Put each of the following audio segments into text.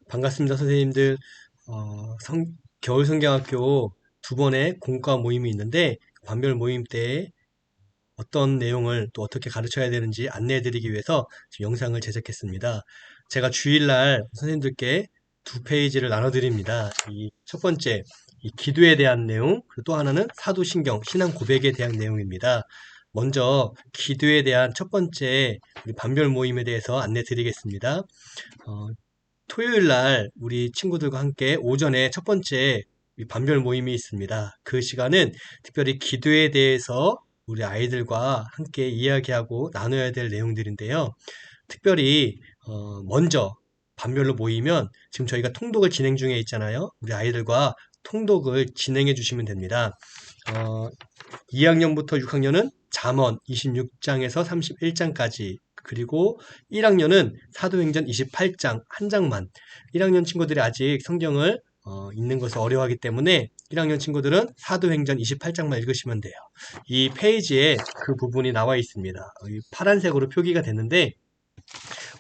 반갑습니다, 선생님들. 겨울성경학교 두 번의 공과 모임이 있는데, 반별 모임 때 어떤 내용을 또 어떻게 가르쳐야 되는지 안내해드리기 위해서 지금 영상을 제작했습니다. 제가 주일날 선생님들께 두 페이지를 나눠드립니다. 이 첫 번째, 이 기도에 대한 내용, 그리고 또 하나는 사도신경, 신앙 고백에 대한 내용입니다. 먼저 기도에 대한 첫 번째 우리 반별 모임에 대해서 안내드리겠습니다. 어, 토요일 날 우리 친구들과 함께 오전에 첫 번째 반별 모임이 있습니다. 그 시간은 특별히 기도에 대해서 우리 아이들과 함께 이야기하고 나눠야 될 내용들인데요. 특별히 먼저 반별로 모이면 지금 저희가 통독을 진행 중에 있잖아요. 우리 아이들과 통독을 진행해 주시면 됩니다. 2학년부터 6학년은 잠언 26장에서 31장까지, 그리고 1학년은 사도행전 28장 한 장만. 1학년 친구들이 아직 성경을 읽는 것을 어려워하기 때문에 1학년 친구들은 사도행전 28장만 읽으시면 돼요. 이 페이지에 그 부분이 나와 있습니다. 파란색으로 표기가 됐는데,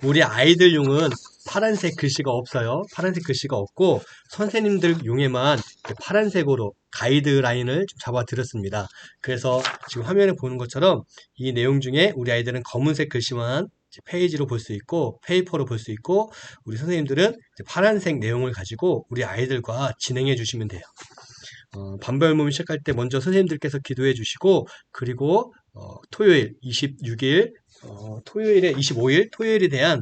우리 아이들용은 파란색 글씨가 없어요. 파란색 글씨가 없고 선생님들 용에만 파란색으로 가이드라인을 좀 잡아드렸습니다. 그래서 지금 화면에 보는 것처럼 이 내용 중에 우리 아이들은 검은색 글씨만 페이지로 볼 수 있고 페이퍼로 볼 수 있고, 우리 선생님들은 파란색 내용을 가지고 우리 아이들과 진행해 주시면 돼요. 반별 모임 시작할 때 먼저 선생님들께서 기도해 주시고, 그리고 토요일 26일, 토요일에 25일 토요일에 대한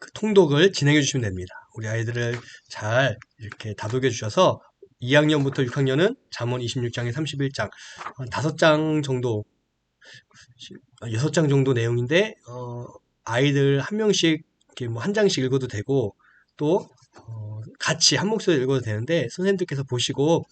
그 통독을 진행해 주시면 됩니다. 우리 아이들을 잘 이렇게 다독여 주셔서 2학년부터 6학년은 잠언 26장에 31장, 5장 정도, 6장 정도 내용인데, 아이들 한 명씩 이렇게 뭐 한 장씩 읽어도 되고, 또 같이 한 목소리 읽어도 되는데, 선생님들께서 보시고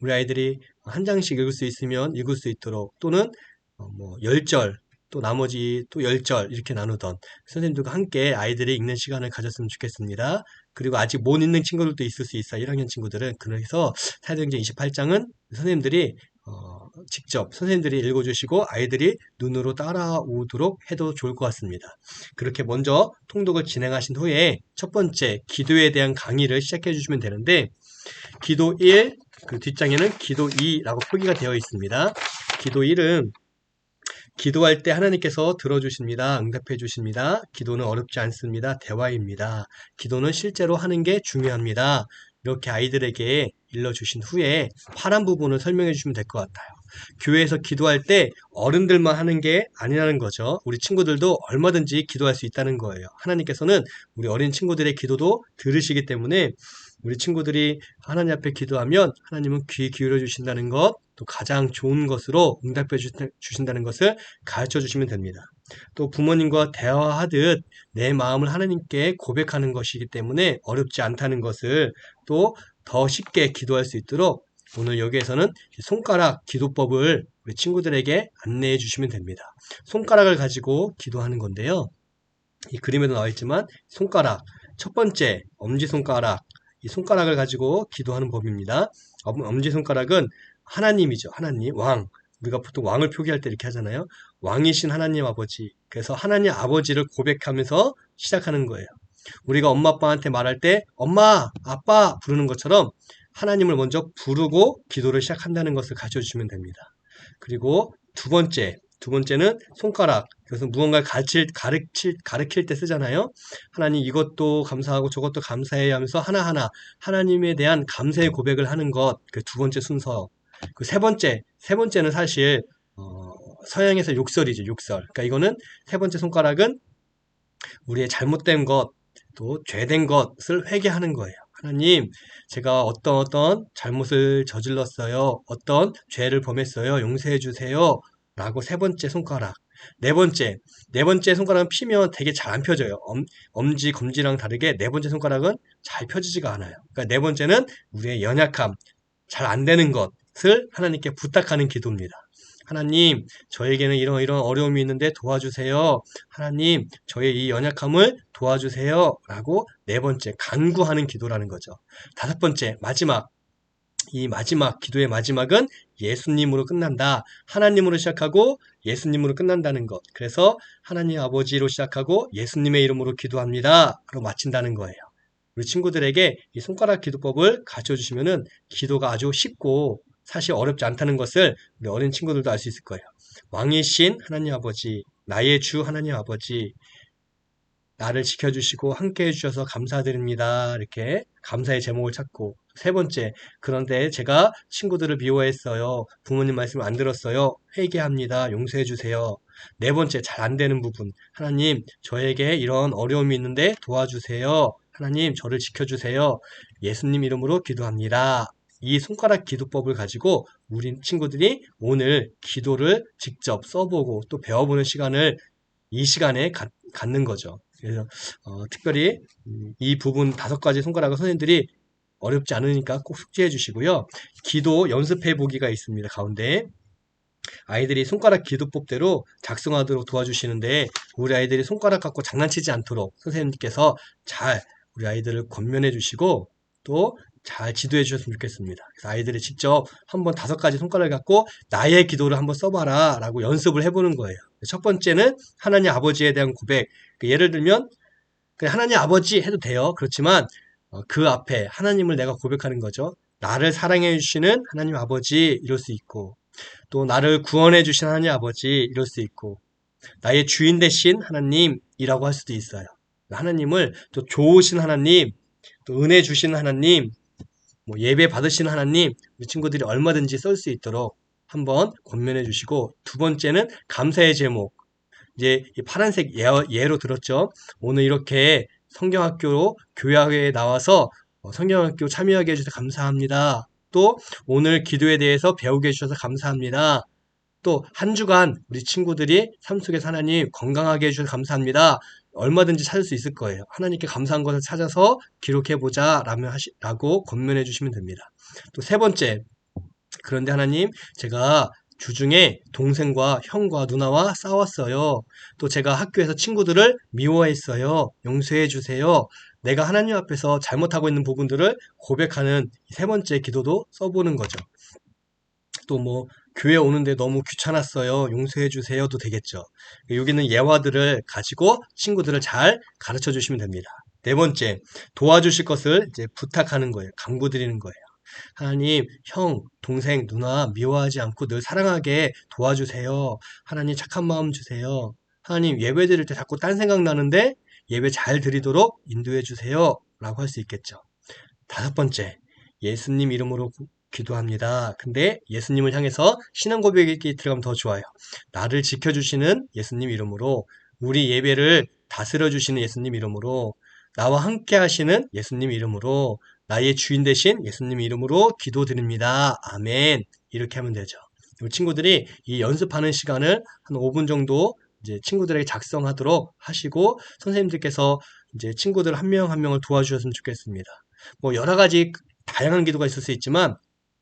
우리 아이들이 한 장씩 읽을 수 있으면 읽을 수 있도록, 또는 뭐 10절, 또 나머지 또 10절 이렇게 나누던 선생님들과 함께 아이들이 읽는 시간을 가졌으면 좋겠습니다. 그리고 아직 못 읽는 친구들도 있을 수 있어요. 1학년 친구들은. 그래서 사도행전 28장은 선생님들이 직접 선생님들이 읽어주시고 아이들이 눈으로 따라오도록 해도 좋을 것 같습니다. 그렇게 먼저 통독을 진행하신 후에 첫 번째 기도에 대한 강의를 시작해 주시면 되는데, 기도 1, 그 뒷장에는 기도 2라고 표기가 되어 있습니다. 기도 1은 기도할 때 하나님께서 들어주십니다. 응답해 주십니다. 기도는 어렵지 않습니다. 대화입니다. 기도는 실제로 하는 게 중요합니다. 이렇게 아이들에게 일러주신 후에 파란 부분을 설명해 주시면 될 것 같아요. 교회에서 기도할 때 어른들만 하는 게 아니라는 거죠. 우리 친구들도 얼마든지 기도할 수 있다는 거예요. 하나님께서는 우리 어린 친구들의 기도도 들으시기 때문에 우리 친구들이 하나님 앞에 기도하면 하나님은 귀 기울여 주신다는 것, 또 가장 좋은 것으로 응답해 주신다는 것을 가르쳐 주시면 됩니다. 또 부모님과 대화하듯 내 마음을 하나님께 고백하는 것이기 때문에 어렵지 않다는 것을, 또 더 쉽게 기도할 수 있도록 오늘 여기에서는 손가락 기도법을 우리 친구들에게 안내해 주시면 됩니다. 손가락을 가지고 기도하는 건데요. 이 그림에도 나와 있지만 손가락, 첫 번째 엄지손가락, 이 손가락을 가지고 기도하는 법입니다. 엄지손가락은 하나님이죠. 하나님, 왕. 우리가 보통 왕을 표기할 때 이렇게 하잖아요. 왕이신 하나님 아버지. 그래서 하나님 아버지를 고백하면서 시작하는 거예요. 우리가 엄마 아빠한테 말할 때 엄마, 아빠 부르는 것처럼 하나님을 먼저 부르고 기도를 시작한다는 것을 가르쳐 주시면 됩니다. 그리고 두 번째는 손가락. 그래서 무언가를 가르칠 때 쓰잖아요. 하나님 이것도 감사하고 저것도 감사해야 하면서 하나하나 하나님에 대한 감사의 고백을 하는 것. 그 두 번째 순서. 그 세 번째는 사실, 서양에서 욕설이죠, 욕설. 그러니까 이거는 세 번째 손가락은 우리의 잘못된 것, 또 죄된 것을 회개하는 거예요. 하나님, 제가 어떤 잘못을 저질렀어요. 어떤 죄를 범했어요. 용서해 주세요. 라고 세 번째 손가락. 네 번째 손가락은 피면 되게 잘 안 펴져요. 엄지, 검지랑 다르게 네 번째 손가락은 잘 펴지지가 않아요. 그러니까 네 번째는 우리의 연약함, 잘 안 되는 것을 하나님께 부탁하는 기도입니다. 하나님, 저에게는 이런 어려움이 있는데 도와주세요. 하나님, 저의 이 연약함을 도와주세요. 라고 네 번째, 간구하는 기도라는 거죠. 다섯 번째, 마지막, 이 마지막, 기도의 마지막은 예수님으로 끝난다. 하나님으로 시작하고 예수님으로 끝난다는 것. 그래서 하나님 아버지로 시작하고 예수님의 이름으로 기도합니다. 로 마친다는 거예요. 우리 친구들에게 이 손가락 기도법을 가르쳐 주시면은 기도가 아주 쉽고 사실 어렵지 않다는 것을 우리 어린 친구들도 알 수 있을 거예요. 왕이신 하나님 아버지, 나의 주 하나님 아버지, 나를 지켜주시고 함께 해주셔서 감사드립니다. 이렇게 감사의 제목을 찾고, 세 번째, 그런데 제가 친구들을 미워했어요. 부모님 말씀을 안 들었어요. 회개합니다. 용서해주세요. 네 번째, 잘 안 되는 부분. 하나님, 저에게 이런 어려움이 있는데 도와주세요. 하나님, 저를 지켜주세요. 예수님 이름으로 기도합니다. 이 손가락 기도법을 가지고 우리 친구들이 오늘 기도를 직접 써보고 또 배워보는 시간을 이 시간에 갖는 거죠. 그래서 특별히 이 부분 5가지 손가락을 선생님들이 어렵지 않으니까 꼭 숙지해 주시고요. 기도 연습해 보기가 있습니다. 가운데 아이들이 손가락 기도법대로 작성하도록 도와주시는데 우리 아이들이 손가락 갖고 장난치지 않도록 선생님께서 잘 우리 아이들을 권면해 주시고 또 잘 지도해 주셨으면 좋겠습니다. 그래서 아이들이 직접 한번 5가지 손가락을 갖고 나의 기도를 한번 써봐라 라고 연습을 해보는 거예요. 첫 번째는 하나님 아버지에 대한 고백. 예를 들면 그냥 하나님 아버지 해도 돼요. 그렇지만 그 앞에 하나님을 내가 고백하는 거죠. 나를 사랑해 주시는 하나님 아버지 이럴 수 있고 또 나를 구원해 주신 하나님 아버지 이럴 수 있고 나의 주인 되신 하나님이라고 할 수도 있어요. 하나님을 또 좋으신 하나님, 또 은혜 주신 하나님, 뭐 예배 받으시는 하나님, 우리 친구들이 얼마든지 쓸 수 있도록 한번 권면해 주시고 두 번째는 감사의 제목. 이제 이 파란색 예로 들었죠. 오늘 이렇게 성경학교로 교회에 나와서 성경학교 참여하게 해주셔서 감사합니다. 또 오늘 기도에 대해서 배우게 해주셔서 감사합니다. 또 한 주간 우리 친구들이 삶 속에서 하나님 건강하게 해주셔서 감사합니다. 얼마든지 찾을 수 있을 거예요. 하나님께 감사한 것을 찾아서 기록해보자 라고 권면해 주시면 됩니다. 또 세 번째, 그런데 하나님 제가 주중에 동생과 형과 누나와 싸웠어요. 또 제가 학교에서 친구들을 미워했어요. 용서해 주세요. 내가 하나님 앞에서 잘못하고 있는 부분들을 고백하는 세 번째 기도도 써보는 거죠. 또 뭐 교회 오는데 너무 귀찮았어요. 용서해 주세요도 되겠죠. 여기는 예화들을 가지고 친구들을 잘 가르쳐 주시면 됩니다. 네 번째, 도와주실 것을 이제 부탁하는 거예요. 강구드리는 거예요. 하나님, 형, 동생, 누나 미워하지 않고 늘 사랑하게 도와주세요. 하나님 착한 마음 주세요. 하나님 예배 드릴 때 자꾸 딴 생각 나는데 예배 잘 드리도록 인도해 주세요. 라고 할 수 있겠죠. 5번째, 예수님 이름으로 기도합니다. 근데 예수님을 향해서 신앙 고백이 들어가면 더 좋아요. 나를 지켜주시는 예수님 이름으로, 우리 예배를 다스려 주시는 예수님 이름으로, 나와 함께 하시는 예수님 이름으로, 나의 주인 되신 예수님 이름으로 기도드립니다. 아멘. 이렇게 하면 되죠. 친구들이 이 연습하는 시간을 한 5분 정도 이제 친구들에게 작성하도록 하시고 선생님들께서 이제 친구들 한 명 한 명을 도와주셨으면 좋겠습니다. 뭐 여러 가지 다양한 기도가 있을 수 있지만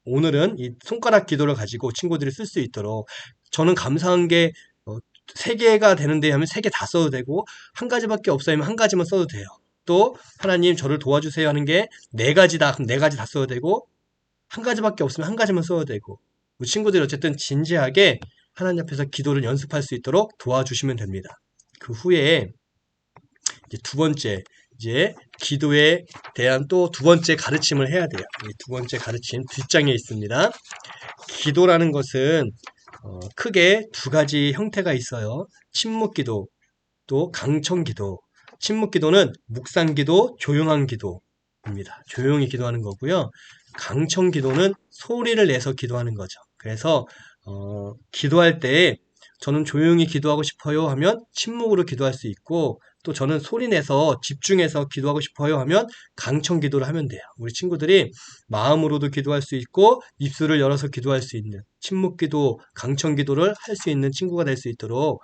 오늘은 이 손가락 기도를 가지고 친구들이 쓸 수 있도록 저는 감사한 게 3개가 되는데 하면 3개 다 써도 되고 한 가지밖에 없어요 하면 한 가지만 써도 돼요. 또 하나님 저를 도와주세요 하는 게 4가지다 그럼 4가지 다 써도 되고 한 가지밖에 없으면 한 가지만 써도 되고 우리 친구들이 어쨌든 진지하게 하나님 앞에서 기도를 연습할 수 있도록 도와주시면 됩니다. 그 후에 이제 2번째 이제 기도에 대한 또 2번째 가르침을 해야 돼요. 이 2번째 가르침 뒷장에 있습니다. 기도라는 것은 크게 2가지 형태가 있어요. 침묵기도 또 강청기도. 침묵기도는 묵상기도, 조용한 기도입니다. 조용히 기도하는 거고요. 강청기도는 소리를 내서 기도하는 거죠. 그래서 기도할 때 저는 조용히 기도하고 싶어요 하면 침묵으로 기도할 수 있고 또 저는 소리 내서 집중해서 기도하고 싶어요 하면 강청 기도를 하면 돼요. 우리 친구들이 마음으로도 기도할 수 있고 입술을 열어서 기도할 수 있는 침묵 기도, 강청 기도를 할 수 있는 친구가 될 수 있도록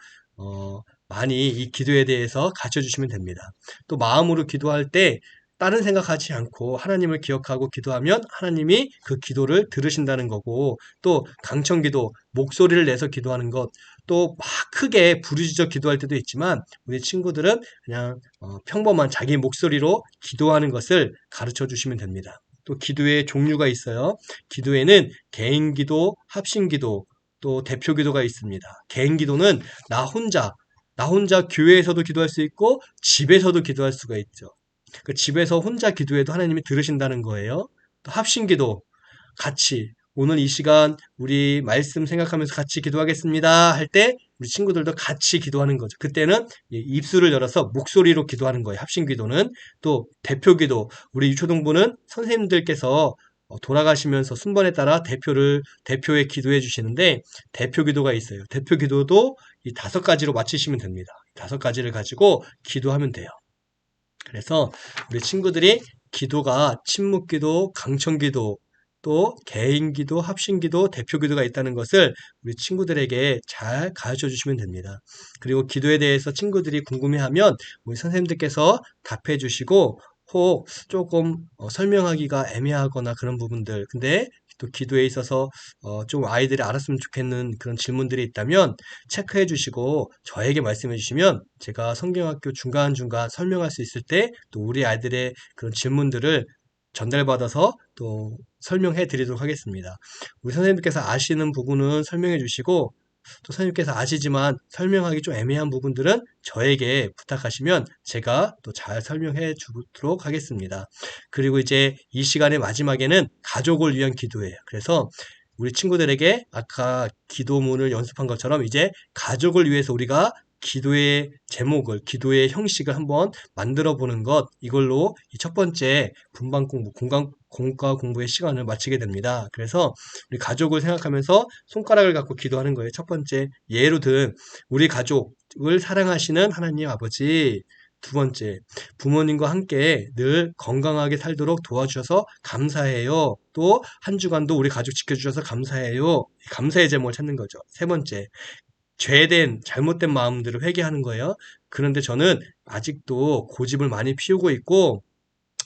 많이 이 기도에 대해서 가르쳐 주시면 됩니다. 또 마음으로 기도할 때 다른 생각하지 않고 하나님을 기억하고 기도하면 하나님이 그 기도를 들으신다는 거고 또 강청기도 목소리를 내서 기도하는 것 또 막 크게 부르짖어 기도할 때도 있지만 우리 친구들은 그냥 평범한 자기 목소리로 기도하는 것을 가르쳐 주시면 됩니다. 또 기도의 종류가 있어요. 기도에는 개인 기도, 합심 기도, 또 대표 기도가 있습니다. 개인 기도는 나 혼자 교회에서도 기도할 수 있고 집에서도 기도할 수가 있죠. 그 집에서 혼자 기도해도 하나님이 들으신다는 거예요. 또 합심 기도, 같이 오늘 이 시간 우리 말씀 생각하면서 같이 기도하겠습니다 할 때 우리 친구들도 같이 기도하는 거죠. 그때는 입술을 열어서 목소리로 기도하는 거예요. 합심 기도는. 또 대표 기도, 우리 유초동부는 선생님들께서 돌아가시면서 순번에 따라 대표에 기도해 주시는데 대표 기도가 있어요. 대표 기도도 이 5가지로 맞추시면 됩니다. 5가지를 가지고 기도하면 돼요. 그래서 우리 친구들이 기도가 침묵 기도, 강청 기도, 또 개인 기도, 합심 기도, 대표 기도가 있다는 것을 우리 친구들에게 잘 가르쳐 주시면 됩니다. 그리고 기도에 대해서 친구들이 궁금해하면 우리 선생님들께서 답해 주시고 혹 조금 설명하기가 애매하거나 그런 부분들, 근데 또 기도에 있어서 좀 아이들이 알았으면 좋겠는 그런 질문들이 있다면 체크해 주시고 저에게 말씀해 주시면 제가 성경학교 중간중간 설명할 수 있을 때 또 우리 아이들의 그런 질문들을 전달받아서 또 설명해 드리도록 하겠습니다. 우리 선생님께서 아시는 부분은 설명해 주시고 또 선생님께서 아시지만 설명하기 좀 애매한 부분들은 저에게 부탁하시면 제가 또 잘 설명해 주도록 하겠습니다. 그리고 이제 이 시간의 마지막에는 가족을 위한 기도예요. 그래서 우리 친구들에게 아까 기도문을 연습한 것처럼 이제 가족을 위해서 우리가 기도의 제목을, 기도의 형식을 한번 만들어 보는 것, 이걸로 이 첫 번째 분반 공부, 공과 공부의 시간을 마치게 됩니다. 그래서 우리 가족을 생각하면서 손가락을 갖고 기도하는 거예요. 첫 번째, 예로 든 우리 가족을 사랑하시는 하나님 아버지. 두 번째, 부모님과 함께 늘 건강하게 살도록 도와주셔서 감사해요. 또 한 주간도 우리 가족 지켜주셔서 감사해요. 감사의 제목을 찾는 거죠. 세 번째, 잘못된 마음들을 회개하는 거예요. 그런데 저는 아직도 고집을 많이 피우고 있고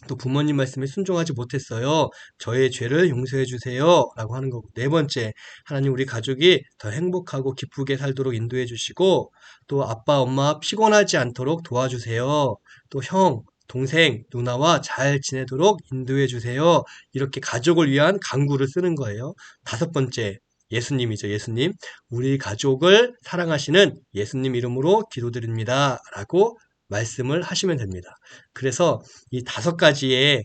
또 부모님 말씀에 순종하지 못했어요. 저의 죄를 용서해 주세요. 라고 하는 거고. 네 번째, 하나님 우리 가족이 더 행복하고 기쁘게 살도록 인도해 주시고 또 아빠, 엄마 피곤하지 않도록 도와주세요. 또 형, 동생, 누나와 잘 지내도록 인도해 주세요. 이렇게 가족을 위한 간구를 쓰는 거예요. 다섯 번째, 예수님이죠. 예수님. 우리 가족을 사랑하시는 예수님 이름으로 기도드립니다. 라고 말씀을 하시면 됩니다. 그래서 이 5가지의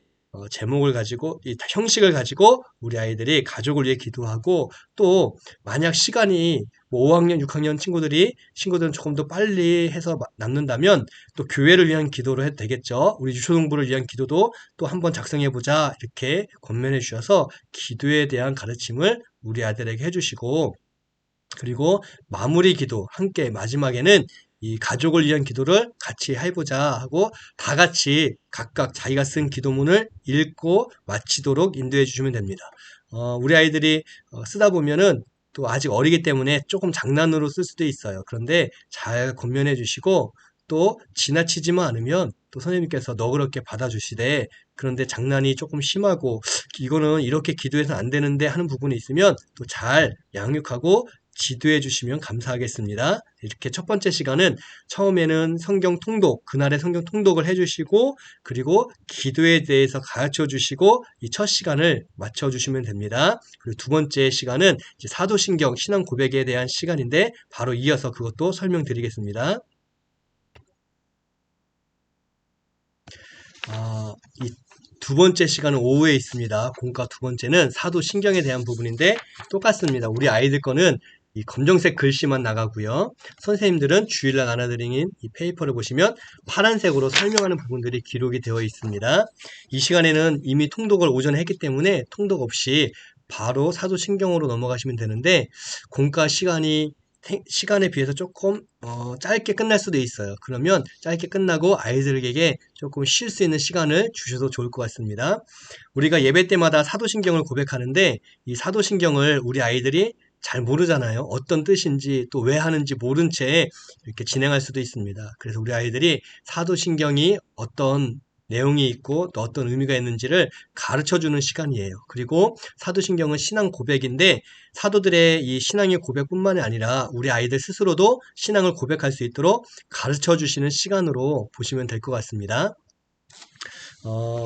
제목을 가지고 이 형식을 가지고 우리 아이들이 가족을 위해 기도하고 또 만약 시간이 뭐 5학년, 6학년 친구들은 조금 더 빨리 해서 남는다면 또 교회를 위한 기도를 해도 되겠죠. 우리 유초동부를 위한 기도도 또 한번 작성해 보자 이렇게 권면해 주셔서 기도에 대한 가르침을 우리 아이들에게 해주시고 그리고 마무리 기도 함께 마지막에는 이 가족을 위한 기도를 같이 해보자 하고 다 같이 각각 자기가 쓴 기도문을 읽고 마치도록 인도해 주시면 됩니다. 우리 아이들이 쓰다 보면은 또 아직 어리기 때문에 조금 장난으로 쓸 수도 있어요. 그런데 잘 권면해 주시고 또 지나치지만 않으면 또 선생님께서 너그럽게 받아주시되 그런데 장난이 조금 심하고 이거는 이렇게 기도해서 안 되는데 하는 부분이 있으면 또 잘 양육하고 지도해 주시면 감사하겠습니다. 이렇게 첫 번째 시간은 처음에는 성경 통독, 그날의 성경 통독을 해주시고 그리고 기도에 대해서 가르쳐 주시고 이 첫 시간을 맞춰 주시면 됩니다. 그리고 두 번째 시간은 이제 사도신경, 신앙 고백에 대한 시간인데 바로 이어서 그것도 설명드리겠습니다. 이 두 번째 시간은 오후에 있습니다. 공과 두 번째는 사도신경에 대한 부분인데 똑같습니다. 우리 아이들 거는 이 검정색 글씨만 나가고요. 선생님들은 주일날 나눠드리는 이 페이퍼를 보시면 파란색으로 설명하는 부분들이 기록이 되어 있습니다. 이 시간에는 이미 통독을 오전에 했기 때문에 통독 없이 바로 사도신경으로 넘어가시면 되는데 공과 시간에 비해서 조금 짧게 끝날 수도 있어요. 그러면 짧게 끝나고 아이들에게 조금 쉴 수 있는 시간을 주셔도 좋을 것 같습니다. 우리가 예배 때마다 사도신경을 고백하는데 이 사도신경을 우리 아이들이 잘 모르잖아요. 어떤 뜻인지 또 왜 하는지 모른 채 이렇게 진행할 수도 있습니다. 그래서 우리 아이들이 사도신경이 어떤 내용이 있고 또 어떤 의미가 있는지를 가르쳐주는 시간이에요. 그리고 사도신경은 신앙 고백인데 사도들의 이 신앙의 고백뿐만이 아니라 우리 아이들 스스로도 신앙을 고백할 수 있도록 가르쳐주시는 시간으로 보시면 될 것 같습니다.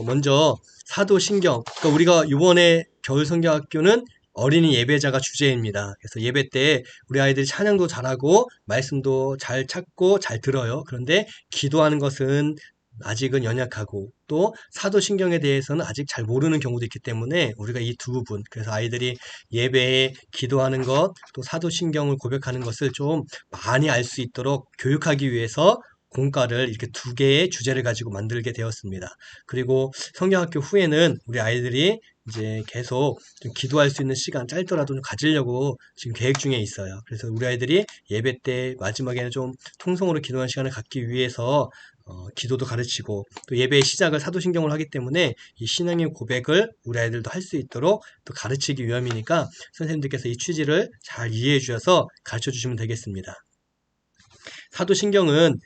먼저 사도신경. 그러니까 우리가 이번에 겨울성경학교는 어린이 예배자가 주제입니다. 그래서 예배 때 우리 아이들이 찬양도 잘하고 말씀도 잘 찾고 잘 들어요. 그런데 기도하는 것은 아직은 연약하고 또 사도신경에 대해서는 아직 잘 모르는 경우도 있기 때문에 우리가 이 두 부분, 그래서 아이들이 예배에 기도하는 것, 또 사도신경을 고백하는 것을 좀 많이 알 수 있도록 교육하기 위해서 공과를 이렇게 두 개의 주제를 가지고 만들게 되었습니다. 그리고 성경학교 후에는 우리 아이들이 이제 계속 좀 기도할 수 있는 시간 짧더라도 좀 가지려고 지금 계획 중에 있어요. 그래서 우리 아이들이 예배 때 마지막에는 좀 통성으로 기도하는 시간을 갖기 위해서 기도도 가르치고 또 예배의 시작을 사도신경으로 하기 때문에 이 신앙의 고백을 우리 아이들도 할 수 있도록 또 가르치기 위함이니까 선생님들께서 이 취지를 잘 이해해 주셔서 가르쳐 주시면 되겠습니다. 사도신경은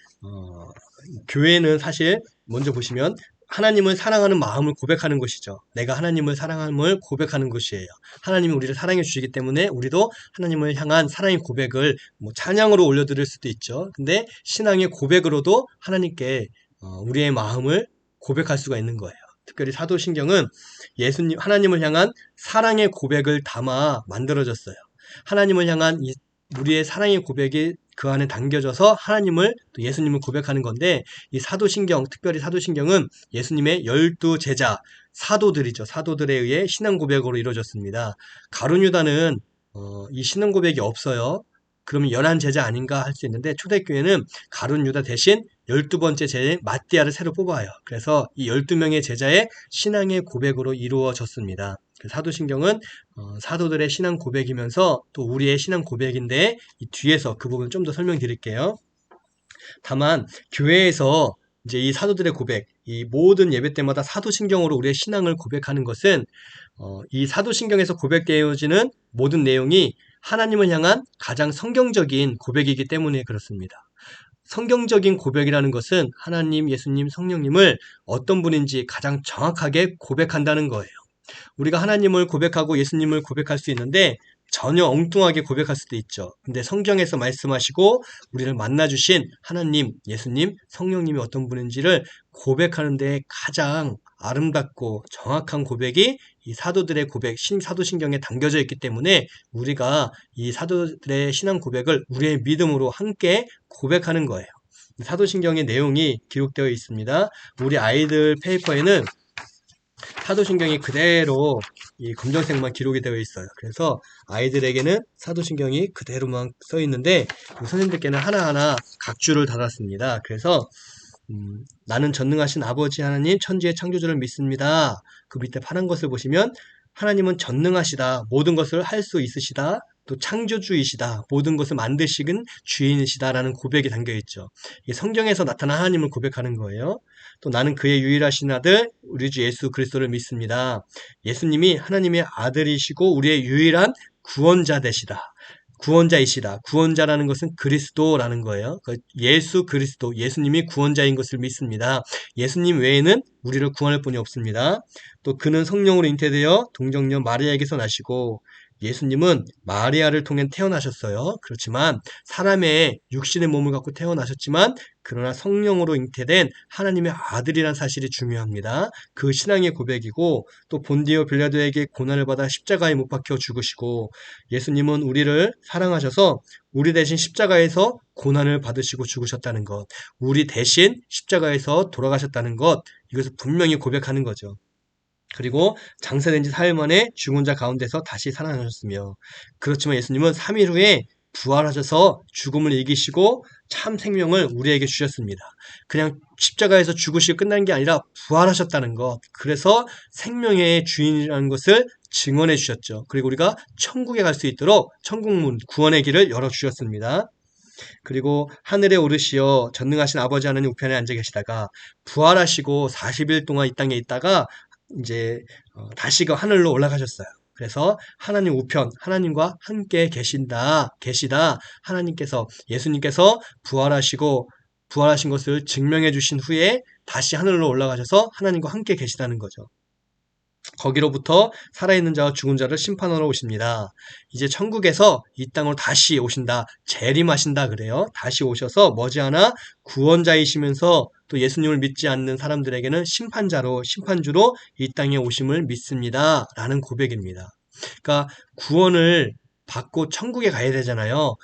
교회는 사실 먼저 보시면 하나님을 사랑하는 마음을 고백하는 것이죠. 내가 하나님을 사랑함을 고백하는 것이에요. 하나님이 우리를 사랑해 주시기 때문에 우리도 하나님을 향한 사랑의 고백을 뭐 찬양으로 올려드릴 수도 있죠. 근데 신앙의 고백으로도 하나님께 우리의 마음을 고백할 수가 있는 거예요. 특별히 사도신경은 예수님, 하나님을 향한 사랑의 고백을 담아 만들어졌어요. 하나님을 향한 우리의 사랑의 고백이 그 안에 담겨져서 하나님을 또 예수님을 고백하는 건데 이 사도신경, 특별히 사도신경은 예수님의 12제자 사도들이죠. 사도들에 의해 신앙 고백으로 이루어졌습니다. 가룟 유다는 이 신앙 고백이 없어요. 그러면 연한 제자 아닌가 할 수 있는데 초대교회는 가룟 유다 대신 12번째 제자 마띠아를 새로 뽑아요. 그래서 이 12명의 제자의 신앙의 고백으로 이루어졌습니다. 사도신경은 사도들의 신앙 고백이면서 또 우리의 신앙 고백인데 이 뒤에서 그 부분 좀 더 설명드릴게요. 다만 교회에서 이제 이 사도들의 고백, 이 모든 예배 때마다 사도신경으로 우리의 신앙을 고백하는 것은 이 사도신경에서 고백되어지는 모든 내용이 하나님을 향한 가장 성경적인 고백이기 때문에 그렇습니다. 성경적인 고백이라는 것은 하나님, 예수님, 성령님을 어떤 분인지 가장 정확하게 고백한다는 거예요. 우리가 하나님을 고백하고 예수님을 고백할 수 있는데 전혀 엉뚱하게 고백할 수도 있죠. 근데 성경에서 말씀하시고 우리를 만나주신 하나님, 예수님, 성령님이 어떤 분인지를 고백하는 데 가장 아름답고 정확한 고백이 이 사도들의 고백, 사도신경에 담겨져 있기 때문에 우리가 이 사도들의 신앙 고백을 우리의 믿음으로 함께 고백하는 거예요. 사도신경의 내용이 기록되어 있습니다. 우리 아이들 페이퍼에는 사도신경이 그대로 이 검정색만 기록이 되어 있어요. 그래서 아이들에게는 사도신경이 그대로만 써 있는데 선생님들께는 하나하나 각주를 달았습니다. 그래서 나는 전능하신 아버지 하나님 천지의 창조주를 믿습니다. 그 밑에 파란 것을 보시면 하나님은 전능하시다. 모든 것을 할 수 있으시다. 또 창조주이시다. 모든 것을 만드시는 주인이시다라는 고백이 담겨있죠. 이게 성경에서 나타난 하나님을 고백하는 거예요. 또 나는 그의 유일하신 아들 우리 주 예수 그리스도를 믿습니다. 예수님이 하나님의 아들이시고 우리의 유일한 구원자 되시다. 구원자이시다. 구원자라는 것은 그리스도라는 거예요. 예수 그리스도, 예수님이 구원자인 것을 믿습니다. 예수님 외에는 우리를 구원할 분이 없습니다. 또 그는 성령으로 잉태되어 동정녀 마리아에게서 나시고 예수님은 마리아를 통해 태어나셨어요. 그렇지만 사람의 육신의 몸을 갖고 태어나셨지만 그러나 성령으로 잉태된 하나님의 아들이라는 사실이 중요합니다. 그 신앙의 고백이고 또 본디오 빌라도에게 고난을 받아 십자가에 못 박혀 죽으시고 예수님은 우리를 사랑하셔서 우리 대신 십자가에서 고난을 받으시고 죽으셨다는 것, 우리 대신 십자가에서 돌아가셨다는 것, 이것을 분명히 고백하는 거죠. 그리고 장사된 지 사흘 만에 죽은 자 가운데서 다시 살아나셨으며 그렇지만 예수님은 3일 후에 부활하셔서 죽음을 이기시고 참 생명을 우리에게 주셨습니다. 그냥 십자가에서 죽으시고 끝난 게 아니라 부활하셨다는 것, 그래서 생명의 주인이라는 것을 증언해 주셨죠. 그리고 우리가 천국에 갈 수 있도록 천국문, 구원의 길을 열어주셨습니다. 그리고 하늘에 오르시어 전능하신 아버지 하나님 우편에 앉아 계시다가 부활하시고 40일 동안 이 땅에 있다가 이제 다시 그 하늘로 올라가셨어요. 그래서 하나님 우편, 하나님과 함께 계시다 하나님께서, 예수님께서 부활하신 것을 증명해 주신 후에 다시 하늘로 올라가셔서 하나님과 함께 계시다는 거죠. 거기로부터 살아있는 자와 죽은 자를 심판하러 오십니다. 이제 천국에서 이 땅으로 다시 오신다. 재림하신다 그래요. 다시 오셔서 머지않아 구원자이시면서 또 예수님을 믿지 않는 사람들에게는 심판주로 이 땅에 오심을 믿습니다. 라는 고백입니다. 그러니까 구원을 받고 천국에 가야 되잖아요.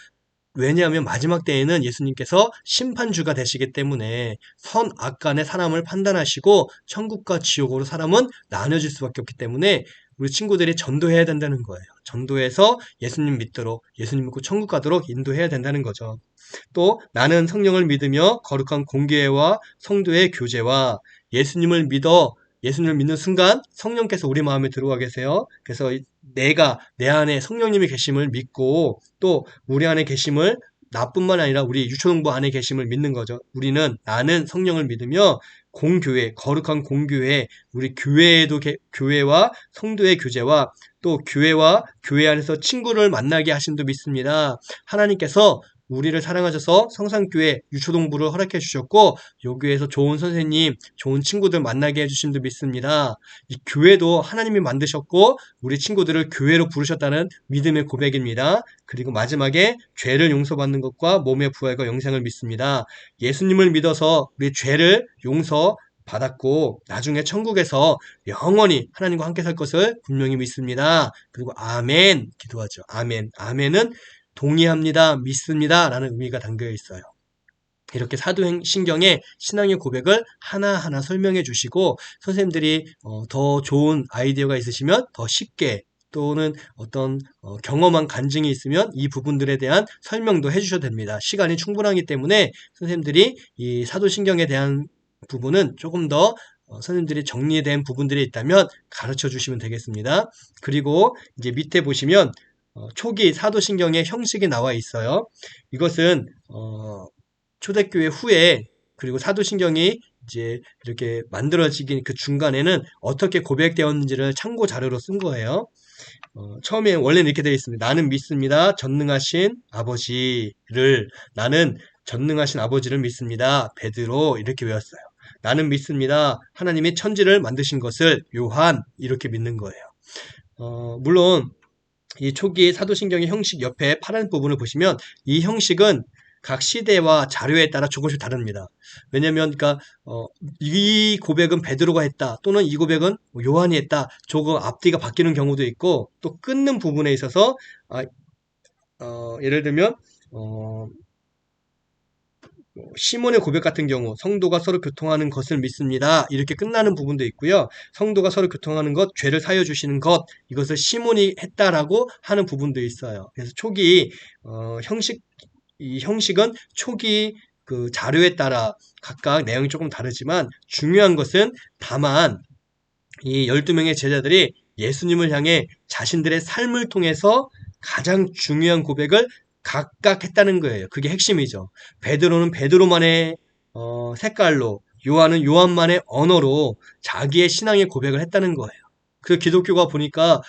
왜냐하면 마지막 때에는 예수님께서 심판주가 되시기 때문에 선악간의 사람을 판단하시고 천국과 지옥으로 사람은 나눠질 수밖에 없기 때문에 우리 친구들이 전도해야 된다는 거예요. 전도해서 예수님 믿도록, 예수님 믿고 천국 가도록 인도해야 된다는 거죠. 또 나는 성령을 믿으며 거룩한 공교회와 성도의 교제와 예수님을 믿는 순간 성령께서 우리 마음에 들어와 계세요. 그래서 내가 내 안에 성령님이 계심을 믿고 또 우리 안에 계심을 나뿐만 아니라 우리 유초동부 안에 계심을 믿는 거죠. 나는 성령을 믿으며 공교회, 거룩한 공교회, 우리 교회와 성도의 교제와 또 교회와 교회 안에서 친구를 만나게 하심도 믿습니다. 하나님께서 우리를 사랑하셔서 성산교회 유초동부를 허락해 주셨고 요 교회에서 좋은 선생님, 좋은 친구들 만나게 해주심도 믿습니다. 이 교회도 하나님이 만드셨고 우리 친구들을 교회로 부르셨다는 믿음의 고백입니다. 그리고 마지막에 죄를 용서받는 것과 몸의 부활과 영생을 믿습니다. 예수님을 믿어서 우리 죄를 용서받았고 나중에 천국에서 영원히 하나님과 함께 살 것을 분명히 믿습니다. 그리고 아멘 기도하죠. 아멘. 아멘은 동의합니다, 믿습니다 라는 의미가 담겨 있어요. 이렇게 사도신경의 신앙의 고백을 하나하나 설명해 주시고 선생님들이 더 좋은 아이디어가 있으시면 더 쉽게 또는 어떤 경험한 간증이 있으면 이 부분들에 대한 설명도 해주셔도 됩니다. 시간이 충분하기 때문에 선생님들이 이 사도신경에 대한 부분은 조금 더 선생님들이 정리된 부분들이 있다면 가르쳐 주시면 되겠습니다. 그리고 이제 밑에 보시면 초기 사도신경의 형식이 나와 있어요. 이것은 초대교회 후에 그리고 사도신경이 이제 이렇게 만들어지긴 그 중간에는 어떻게 고백되었는지를 참고 자료로 쓴 거예요. 처음에 원래는 이렇게 되어 있습니다. 나는 믿습니다. 나는 전능하신 아버지를 믿습니다. 베드로 이렇게 외웠어요. 나는 믿습니다. 하나님이 천지를 만드신 것을 요한 이렇게 믿는 거예요. 물론 이 초기 사도신경의 형식 옆에 파란 부분을 보시면 이 형식은 각 시대와 자료에 따라 조금씩 다릅니다. 왜냐면 그러니까 이 고백은 베드로가 했다 또는 이 고백은 요한이 했다. 조금 앞뒤가 바뀌는 경우도 있고 또 끊는 부분에 있어서 예를 들면 시몬의 고백 같은 경우 성도가 서로 교통하는 것을 믿습니다. 이렇게 끝나는 부분도 있고요. 성도가 서로 교통하는 것, 죄를 사여 주시는 것, 이것을 시몬이 했다라고 하는 부분도 있어요. 그래서 초기 이 형식은 초기 그 자료에 따라 각각 내용이 조금 다르지만 중요한 것은 다만 이 12명의 제자들이 예수님을 향해 자신들의 삶을 통해서 가장 중요한 고백을 각각 했다는 거예요. 그게 핵심이죠. 베드로는 베드로만의 색깔로, 요한은 요한만의 언어로 자기의 신앙의 고백을 했다는 거예요. 그 기독교가 보니까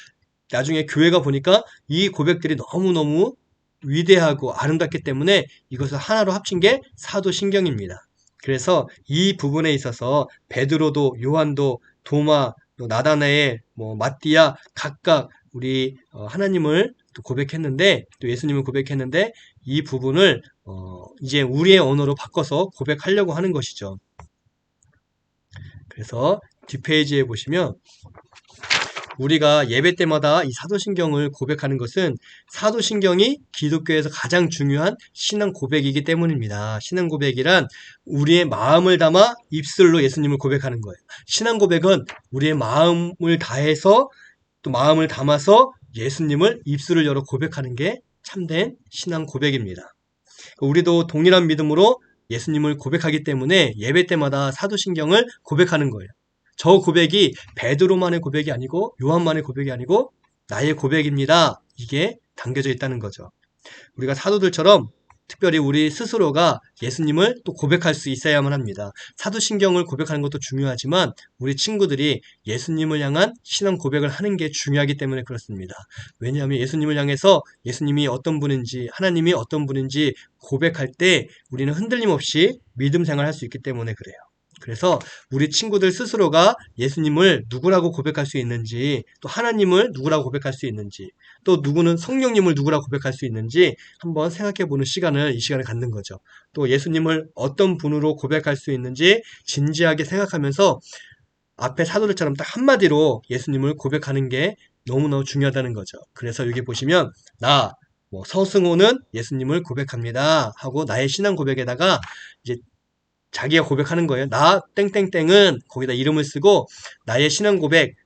나중에 교회가 보니까 이 고백들이 너무너무 위대하고 아름답기 때문에 이것을 하나로 합친 게 사도신경입니다. 그래서 이 부분에 있어서 베드로도 요한도 도마, 나다나엘, 마띠아 각각 우리 하나님을 또 고백했는데 또 예수님을 고백했는데 이 부분을 이제 우리의 언어로 바꿔서 고백하려고 하는 것이죠. 그래서 뒷페이지에 보시면 우리가 예배 때마다 이 사도신경을 고백하는 것은 사도신경이 기독교에서 가장 중요한 신앙 고백이기 때문입니다. 신앙 고백이란 우리의 마음을 담아 입술로 예수님을 고백하는 거예요. 신앙 고백은 우리의 마음을 다해서 또 마음을 담아서 예수님을 입술을 열어 고백하는 게 참된 신앙 고백입니다. 우리도 동일한 믿음으로 예수님을 고백하기 때문에 예배 때마다 사도신경을 고백하는 거예요. 저 고백이 베드로만의 고백이 아니고 요한만의 고백이 아니고 나의 고백입니다. 이게 담겨져 있다는 거죠. 우리가 사도들처럼 특별히 우리 스스로가 예수님을 또 고백할 수 있어야만 합니다. 사도신경을 고백하는 것도 중요하지만 우리 친구들이 예수님을 향한 신앙 고백을 하는 게 중요하기 때문에 그렇습니다. 왜냐하면 예수님을 향해서 예수님이 어떤 분인지 하나님이 어떤 분인지 고백할 때 우리는 흔들림 없이 믿음 생활할 수 있기 때문에 그래요. 그래서 우리 친구들 스스로가 예수님을 누구라고 고백할 수 있는지, 또 하나님을 누구라고 고백할 수 있는지, 또 누구는 성령님을 누구라고 고백할 수 있는지 한번 생각해보는 시간을 이 시간에 갖는 거죠. 또 예수님을 어떤 분으로 고백할 수 있는지 진지하게 생각하면서 앞에 사도들처럼 딱 한마디로 예수님을 고백하는 게 너무너무 중요하다는 거죠. 그래서 여기 보시면 서승호는 예수님을 고백합니다 하고 나의 신앙 고백에다가 이제 자기가 고백하는 거예요. 나 땡땡땡은 거기다 이름을 쓰고 나의 신앙 고백,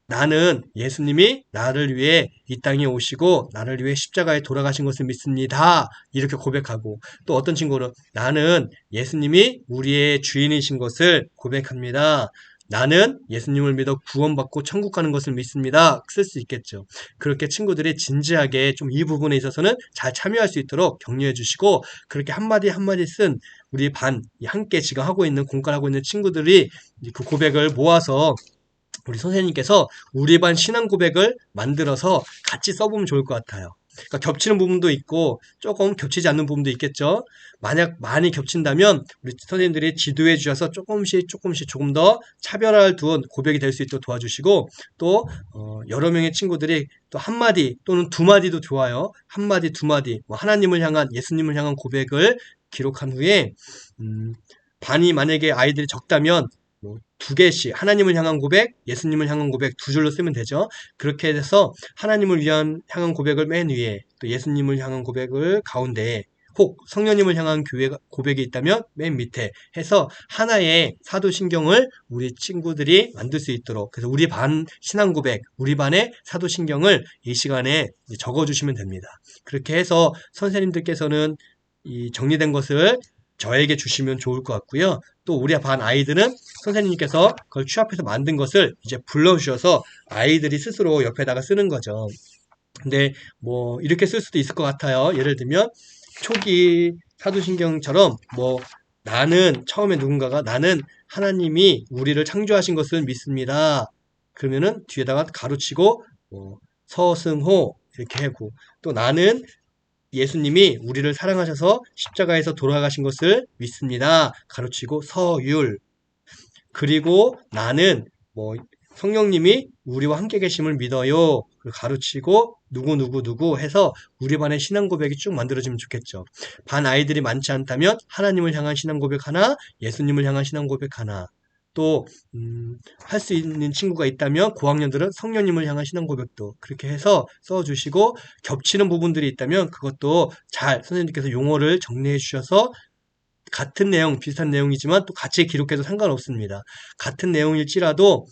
나는 예수님이 나를 위해 이 땅에 오시고 나를 위해 십자가에 돌아가신 것을 믿습니다. 이렇게 고백하고, 또 어떤 친구는 나는 예수님이 우리의 주인이신 것을 고백합니다. 나는 예수님을 믿어 구원받고 천국 가는 것을 믿습니다. 쓸 수 있겠죠. 그렇게 친구들이 진지하게 좀 이 부분에 있어서는 잘 참여할 수 있도록 격려해 주시고, 그렇게 한마디 한마디 쓴 우리 반, 함께 지금 하고 있는, 공과하고 있는 친구들이 그 고백을 모아서 우리 선생님께서 우리 반 신앙 고백을 만들어서 같이 써보면 좋을 것 같아요. 그러니까 겹치는 부분도 있고 조금 겹치지 않는 부분도 있겠죠. 만약 많이 겹친다면 우리 선생님들이 지도해 주셔서 조금씩 조금 더 차별화를 두은 고백이 될 수 있도록 도와주시고, 또 여러 명의 친구들이 또 한마디 또는 두 마디도 좋아요. 한마디 두 마디 하나님을 향한, 예수님을 향한 고백을 기록한 후에 반이 만약에 아이들이 적다면 두 개씩 하나님을 향한 고백, 예수님을 향한 고백 두 줄로 쓰면 되죠. 그렇게 해서 하나님을 향한 고백을 맨 위에, 또 예수님을 향한 고백을 가운데에, 혹 성령님을 향한 고백이 있다면 맨 밑에 해서 하나의 사도신경을 우리 친구들이 만들 수 있도록, 그래서 우리 반 신앙 고백, 우리 반의 사도신경을 이 시간에 적어주시면 됩니다. 그렇게 해서 선생님들께서는 이 정리된 것을 저에게 주시면 좋을 것 같고요. 또 우리 반 아이들은 선생님께서 그걸 취합해서 만든 것을 이제 불러주셔서 아이들이 스스로 옆에다가 쓰는 거죠. 근데 이렇게 쓸 수도 있을 것 같아요. 예를 들면 초기 사도신경처럼 나는 처음에 누군가가 나는 하나님이 우리를 창조하신 것을 믿습니다. 그러면은 뒤에다가 가로치고 서승호 이렇게 하고, 또 나는 예수님이 우리를 사랑하셔서 십자가에서 돌아가신 것을 믿습니다. 가로치고 서율. 그리고 나는 성령님이 우리와 함께 계심을 믿어요. 가로치고 누구 해서 우리 반의 신앙 고백이 쭉 만들어지면 좋겠죠. 반 아이들이 많지 않다면 하나님을 향한 신앙 고백 하나, 예수님을 향한 신앙 고백 하나. 또 할 수 있는 친구가 있다면 고학년들은 성령님을 향한 신앙 고백도 그렇게 해서 써주시고, 겹치는 부분들이 있다면 그것도 잘 선생님께서 용어를 정리해 주셔서 같은 내용, 비슷한 내용이지만 또 같이 기록해도 상관없습니다. 같은 내용일지라도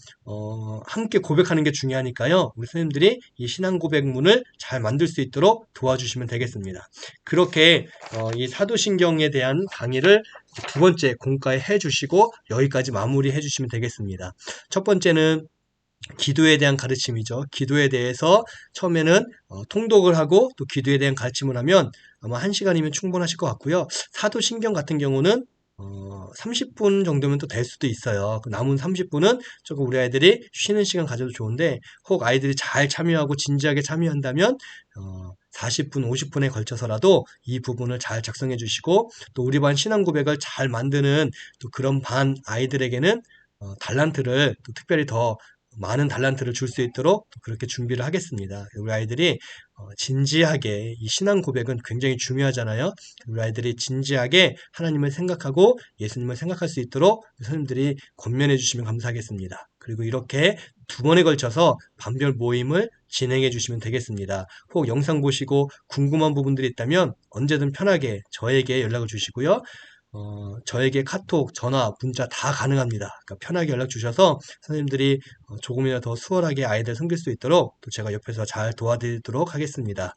함께 고백하는 게 중요하니까요. 우리 선생님들이 이 신앙 고백문을 잘 만들 수 있도록 도와주시면 되겠습니다. 그렇게 이 사도신경에 대한 강의를 두 번째 공과에 해주시고 여기까지 마무리해 주시면 되겠습니다. 첫 번째는 기도에 대한 가르침이죠. 기도에 대해서 처음에는 통독을 하고 또 기도에 대한 가르침을 하면 아마 1시간이면 충분하실 것 같고요. 사도신경 같은 경우는 30분 정도면 또 될 수도 있어요. 그 남은 30분은 조금 우리 아이들이 쉬는 시간 가져도 좋은데, 혹 아이들이 잘 참여하고 진지하게 참여한다면 40분, 50분에 걸쳐서라도 이 부분을 잘 작성해 주시고, 또 우리 반 신앙 고백을 잘 만드는 또 그런 반 아이들에게는 달란트를 또 특별히 더 많은 달란트를 줄 수 있도록 그렇게 준비를 하겠습니다. 우리 아이들이 진지하게, 이 신앙 고백은 굉장히 중요하잖아요. 우리 아이들이 진지하게 하나님을 생각하고 예수님을 생각할 수 있도록 선생님들이 권면해 주시면 감사하겠습니다. 그리고 이렇게 두 번에 걸쳐서 반별 모임을 진행해 주시면 되겠습니다. 혹 영상 보시고 궁금한 부분들이 있다면 언제든 편하게 저에게 연락을 주시고요. 저에게 카톡, 전화, 문자 다 가능합니다. 그러니까 편하게 연락 주셔서 선생님들이 조금이라도 더 수월하게 아이들 섬길 수 있도록 또 제가 옆에서 잘 도와드리도록 하겠습니다.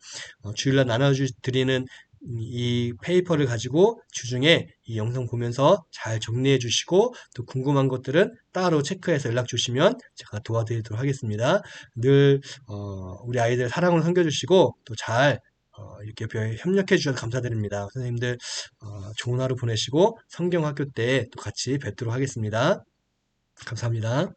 주일날 나눠드리는 이 페이퍼를 가지고 주중에 이 영상 보면서 잘 정리해 주시고, 또 궁금한 것들은 따로 체크해서 연락 주시면 제가 도와드리도록 하겠습니다. 늘 우리 아이들 사랑을 섬겨주시고 또 잘 이렇게 협력해 주셔서 감사드립니다. 선생님들 좋은 하루 보내시고 성경학교 때 또 같이 뵙도록 하겠습니다. 감사합니다.